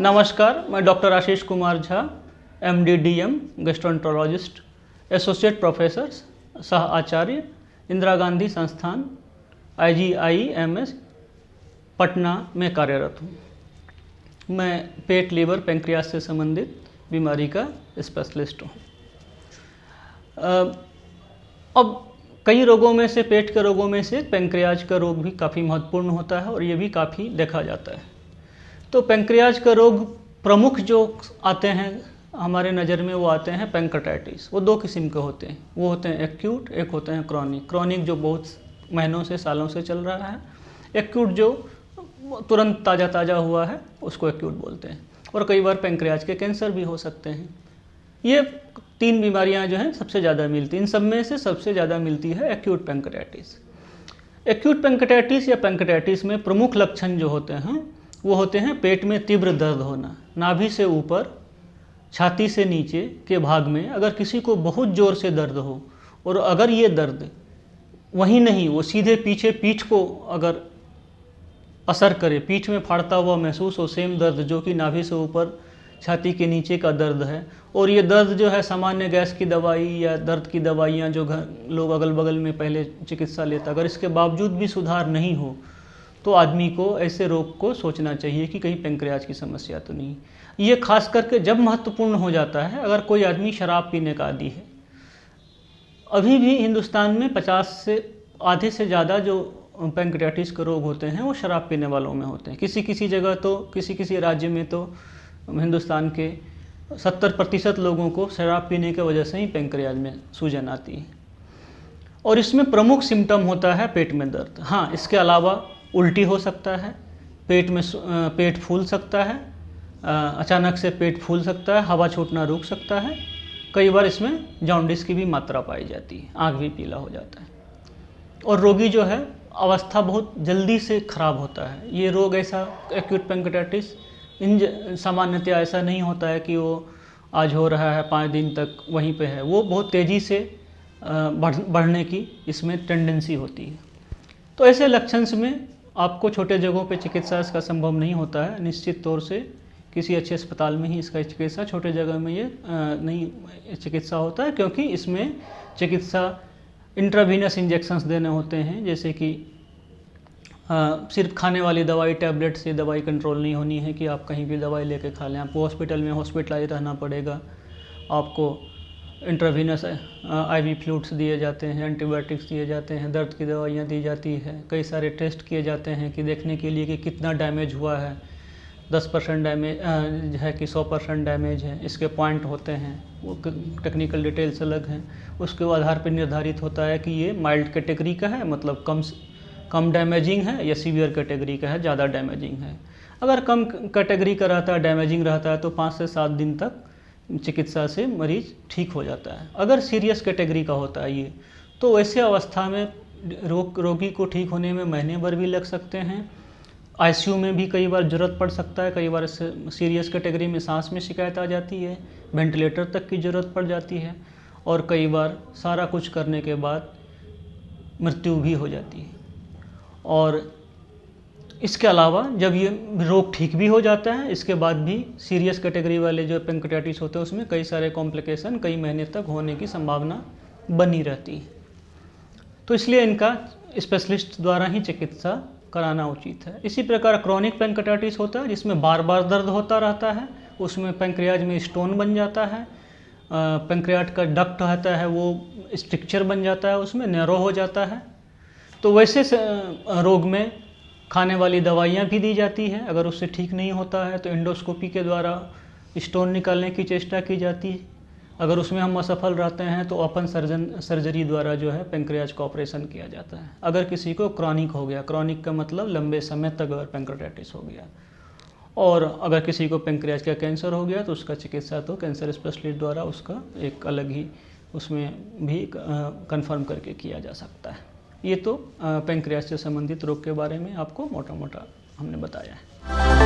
नमस्कार, मैं doctor Ashish Kumar Jha, MD/DM gastroenterologist, associate professor सह आचार्य, इंदिरा गांधी संस्थान IGIMS पटना में कार्यरत हूँ। मैं पेट, लीवर, पैंक्रियास से संबंधित बीमारी का स्पेशलिस्ट हूँ। अब कई रोगों में से, पेट के रोगों में से पैंक्रियाज का रोग भी काफ़ी महत्वपूर्ण होता है और ये भी काफ़ी देखा जाता है। तो पैंक्रियाज का रोग प्रमुख जो आते हैं हमारे नज़र में, वो आते हैं पैंक्रेटाइटिस। वो दो किस्म के होते हैं, वो होते हैं एक्यूट, एक होते हैं क्रॉनिक। क्रॉनिक जो बहुत महीनों से, सालों से चल रहा है। एक्यूट जो तुरंत ताज़ा ताज़ा हुआ है उसको एक्यूट बोलते हैं। और कई बार पैंक्रियाज के कैंसर भी हो सकते हैं। ये तीन बीमारियां जो हैं सबसे ज़्यादा मिलती हैं। इन सब में से सबसे ज़्यादा मिलती है एक्यूट पैंक्रेटाइटिस। एक्यूट पैंक्रेटाइटिस या पैंक्रेटाइटिस में प्रमुख लक्षण जो होते हैं वो होते हैं पेट में तीव्र दर्द होना, नाभि से ऊपर, छाती से नीचे के भाग में अगर किसी को बहुत ज़ोर से दर्द हो, और अगर ये दर्द वहीं नहीं, वो सीधे पीछे पीठ को अगर असर करे, पीठ में फाड़ता हुआ महसूस हो, सेम दर्द जो कि नाभि से ऊपर, छाती के नीचे का दर्द है, और ये दर्द जो है सामान्य गैस की दवाई या दर्द की दवाइयाँ जो लोग अगल बगल में पहले चिकित्सा लेता, अगर इसके बावजूद भी सुधार नहीं हो तो आदमी को ऐसे रोग को सोचना चाहिए कि कहीं पैंक्रियाज की समस्या तो नहीं। ये खास करके जब महत्वपूर्ण हो जाता है अगर कोई आदमी शराब पीने का आदी है। अभी भी हिंदुस्तान में 50 से आधे से ज़्यादा जो पैंक्रियाटिस के रोग होते हैं वो शराब पीने वालों में होते हैं। किसी किसी जगह तो, किसी किसी राज्य में तो हिंदुस्तान के 70% लोगों को शराब पीने की वजह से ही पैंक्रियाज में सूजन आती है। और इसमें प्रमुख सिम्टम होता है पेट में दर्द। हाँ, इसके अलावा उल्टी हो सकता है, पेट फूल सकता है, अचानक से पेट फूल सकता है, हवा छूटना रुक सकता है। कई बार इसमें जॉन्डिस की भी मात्रा पाई जाती है, आँख भी पीला हो जाता है, और रोगी जो है अवस्था बहुत जल्दी से खराब होता है। ये रोग ऐसा, एक्यूट पैंक्रेटाइटिस सामान्यतः ऐसा नहीं होता है कि वो आज हो रहा है 5 दिन तक वहीं पे है, वो बहुत तेज़ी से बढ़ने की इसमें टेंडेंसी होती है। तो ऐसे लक्षण में आपको छोटे जगहों पे चिकित्सा इसका संभव नहीं होता है। निश्चित तौर से किसी अच्छे अस्पताल में ही इसका चिकित्सा, छोटे जगह में ये नहीं चिकित्सा होता है, क्योंकि इसमें चिकित्सा इंट्रावीनस इंजेक्शंस देने होते हैं। जैसे कि सिर्फ खाने वाली दवाई, टैबलेट से दवाई कंट्रोल नहीं होनी है कि आप कहीं भी दवाई लेके खा लें। आपको हॉस्पिटल में हॉस्पिटलाइज रहना पड़ेगा। आपको इंट्रावीनस IV फ्लूइड्स दिए जाते हैं, एंटीबायोटिक्स दिए जाते हैं, दर्द की दवाइयाँ दी जाती है। कई सारे टेस्ट किए जाते हैं कि देखने के लिए कि कितना डैमेज हुआ है। 10% डैमेज है कि 100% डैमेज है, इसके पॉइंट होते हैं, वो टेक्निकल डिटेल्स अलग हैं। उसके आधार पर निर्धारित होता है कि ये माइल्ड कैटेगरी का है, मतलब कम डैमेजिंग है, या सीवियर कैटेगरी का है, ज़्यादा डैमेजिंग है। अगर कम कैटेगरी का रहता है, डैमेजिंग रहता है, तो 5 से 7 दिन तक चिकित्सा से मरीज ठीक हो जाता है। अगर सीरियस कैटेगरी का होता है ये, तो ऐसे अवस्था में रोगी को ठीक होने में महीने भर भी लग सकते हैं। ICU में भी कई बार ज़रूरत पड़ सकता है। कई बार सीरियस कैटेगरी में सांस में शिकायत आ जाती है, वेंटिलेटर तक की ज़रूरत पड़ जाती है, और कई बार सारा कुछ करने के बाद मृत्यु भी हो जाती है। और इसके अलावा जब ये रोग ठीक भी हो जाता है, इसके बाद भी सीरियस कैटेगरी वाले जो पैंक्रेटाइटिस होते हैं उसमें कई सारे कॉम्प्लिकेशन कई महीने तक होने की संभावना बनी रहती है। तो इसलिए इनका स्पेशलिस्ट द्वारा ही चिकित्सा कराना उचित है। इसी प्रकार क्रॉनिक पैंक्रेटाइटिस होता है जिसमें बार बार दर्द होता रहता है। उसमें पैंक्रियाज में स्टोन बन जाता है, पैंक्रियाट का डक्ट रहता है वो स्ट्रक्चर बन जाता है, उसमें नैरो हो जाता है। तो वैसे रोग में खाने वाली दवाइयाँ भी दी जाती है। अगर उससे ठीक नहीं होता है तो एंडोस्कोपी के द्वारा स्टोन निकालने की चेष्टा की जाती है। अगर उसमें हम असफल रहते हैं तो ओपन सर्जरी द्वारा जो है पैंक्रियाज का ऑपरेशन किया जाता है। अगर किसी को क्रॉनिक हो गया, क्रॉनिक का मतलब लंबे समय तक अगर पैंक्रेटाइटिस हो गया, और अगर किसी को पैंक्रियाज का कैंसर हो गया तो उसका चिकित्सा तो कैंसर स्पेशलिस्ट द्वारा उसका एक अलग ही उसमें भी कंफर्म करके किया जा सकता है। ये तो पैंक्रियाज से संबंधित रोग के बारे में आपको मोटा मोटा हमने बताया है।